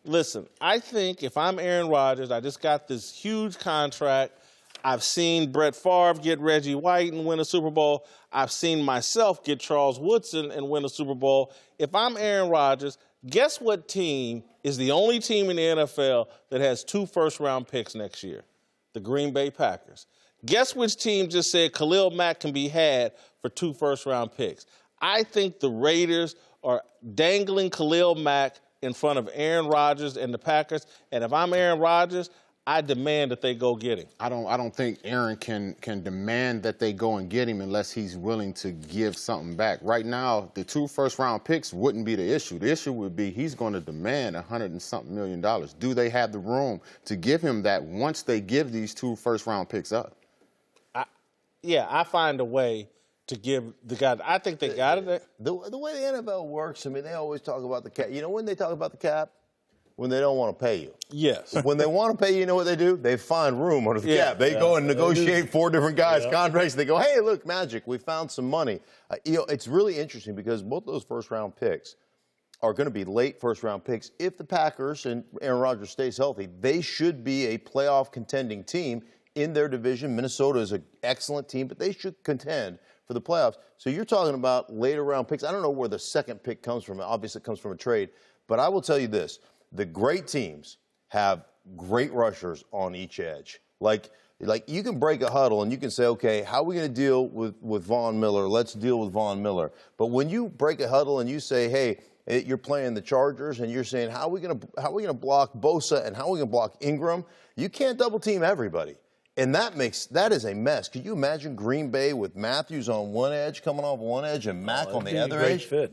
Listen, I think if I'm Aaron Rodgers, I just got this huge contract. I've seen Brett Favre get Reggie White and win a Super Bowl. I've seen myself get Charles Woodson and win a Super Bowl. If I'm Aaron Rodgers, guess what team is the only team in the NFL that has 2 first-round picks next year? The Green Bay Packers. Guess which team just said Khalil Mack can be had for 2 first-round picks? I think the Raiders are dangling Khalil Mack in front of Aaron Rodgers and the Packers. And if I'm Aaron Rodgers, I demand that they go get him. I don't think Aaron can demand that they go and get him unless he's willing to give something back. Right now, the 2 first-round picks wouldn't be the issue. The issue would be he's going to demand $100 and something million. Do they have the room to give him that once they give these 2 first-round picks up? I find a way to give the guy. I think they got it. The way the NFL works, I mean, they always talk about the cap. You know when they talk about the cap? When they don't want to pay you. Yes. When they want to pay you, you know what they do? They find room under the cap. They go and negotiate 4 different guys' contracts. They go, hey, look, magic, we found some money. It's really interesting because both those first-round picks are going to be late first-round picks. If the Packers and Aaron Rodgers stays healthy, they should be a playoff contending team in their division. Minnesota is an excellent team, but they should contend for the playoffs. So you're talking about later-round picks. I don't know where the second pick comes from. Obviously, it comes from a trade. But I will tell you this. The great teams have great rushers on each edge. Like you can break a huddle and you can say, okay, how are we going to deal with Von Miller? Let's deal with Von Miller. But when you break a huddle and you say, hey, you're playing the Chargers and you're saying, how are we going to block Bosa and how are we going to block Ingram? You can't double team everybody. And that is a mess. Could you imagine Green Bay with Matthews on one edge, coming off one edge, and Mack on the other edge? Fit.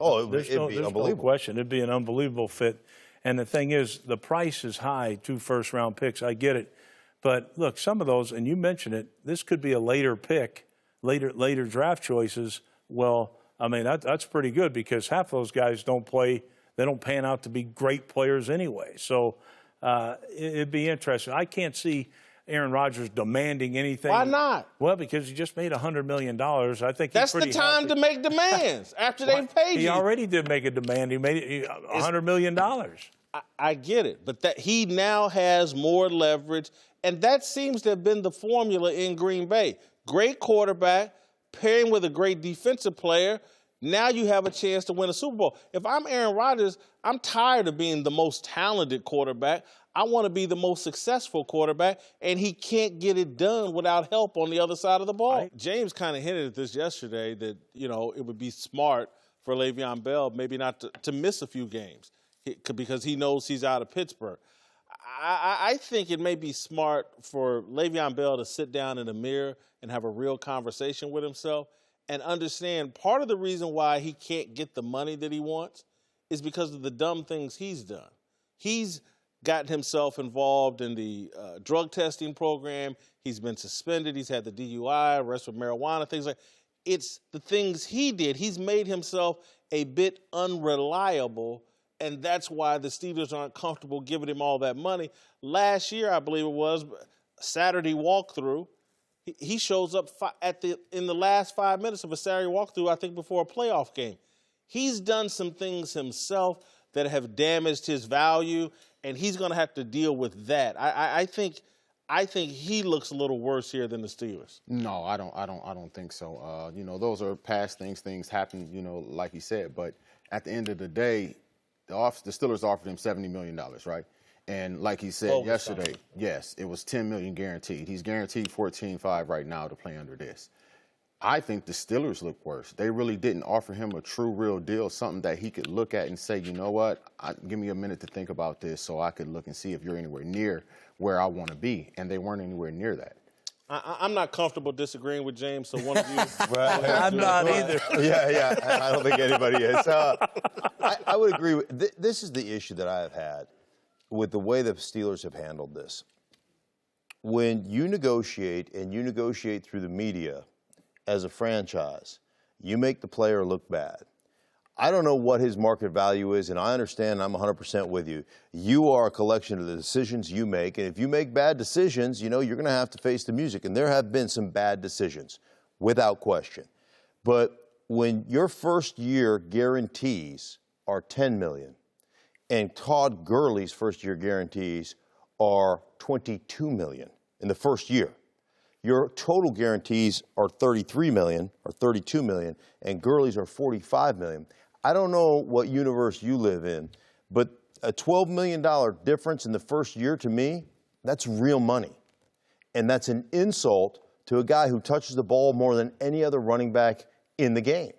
Oh, it'd be unbelievable. No question. It'd be an unbelievable fit. And the thing is, the price is high, 2 first-round picks. I get it. But, look, some of those, and you mentioned it, this could be a later pick, later draft choices. Well, I mean, that's pretty good because half those guys don't play. They don't pan out to be great players anyway. So it'd be interesting. I can't see Aaron Rodgers demanding anything. Why not? Well, because he just made $100 million. I think that's the time to make demands after they've paid you. He already did make a demand. He made $100 million. I get it, but that he now has more leverage, and that seems to have been the formula in Green Bay. Great quarterback, pairing with a great defensive player. Now you have a chance to win a Super Bowl. If I'm Aaron Rodgers, I'm tired of being the most talented quarterback. I want to be the most successful quarterback, and he can't get it done without help on the other side of the ball. James kind of hinted at this yesterday that, it would be smart for LeVeon Bell maybe not to miss a few games because he knows he's out of Pittsburgh. I think it may be smart for Le'Veon Bell to sit down in the mirror and have a real conversation with himself and understand part of the reason why he can't get the money that he wants is because of the dumb things he's done. He's gotten himself involved in the drug testing program. He's been suspended. He's had the DUI, arrest with marijuana, things like that. It's the things he did. He's made himself a bit unreliable, and that's why the Steelers aren't comfortable giving him all that money. Last year, I believe it was, Saturday walkthrough, he shows up in the last 5 minutes of a Saturday walkthrough, I think before a playoff game. He's done some things himself that have damaged his value, and he's going to have to deal with that. I think he looks a little worse here than the Steelers. No, I don't think so. Those are past things. Things happen, like he said. But at the end of the day, the Steelers offered him $70 million, right? And like he said yesterday, yes, it was $10 million guaranteed. He's guaranteed $14.5 right now to play under this. I think the Steelers look worse. They really didn't offer him a true, real deal, something that he could look at and say, you know what, give me a minute to think about this so I could look and see if you're anywhere near where I want to be. And they weren't anywhere near that. I'm not comfortable disagreeing with James, so one of you. I'm not either. Yeah, I don't think anybody is. I would agree with this is the issue that I have had with the way the Steelers have handled this. When you negotiate, and you negotiate through the media as a franchise, you make the player look bad. I don't know what his market value is, and I understand, I'm 100% with you. You are a collection of the decisions you make, and if you make bad decisions, you're going to have to face the music, and there have been some bad decisions, without question. But when your first year guarantees are $10 million, and Todd Gurley's first-year guarantees are $22 million in the first year. Your total guarantees are $33 million or $32 million, and Gurley's are $45 million. I don't know what universe you live in, but a $12 million difference in the first year, to me, that's real money. And that's an insult to a guy who touches the ball more than any other running back in the game.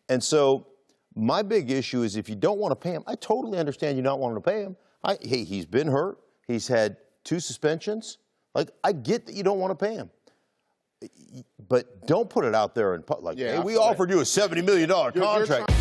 And so my big issue is if you don't want to pay him, I totally understand you not wanting to pay him. Hey, he's been hurt. He's had 2 suspensions. Like, I get that you don't want to pay him. But don't put it out there in public. Like, hey, we offered you a $70 million contract.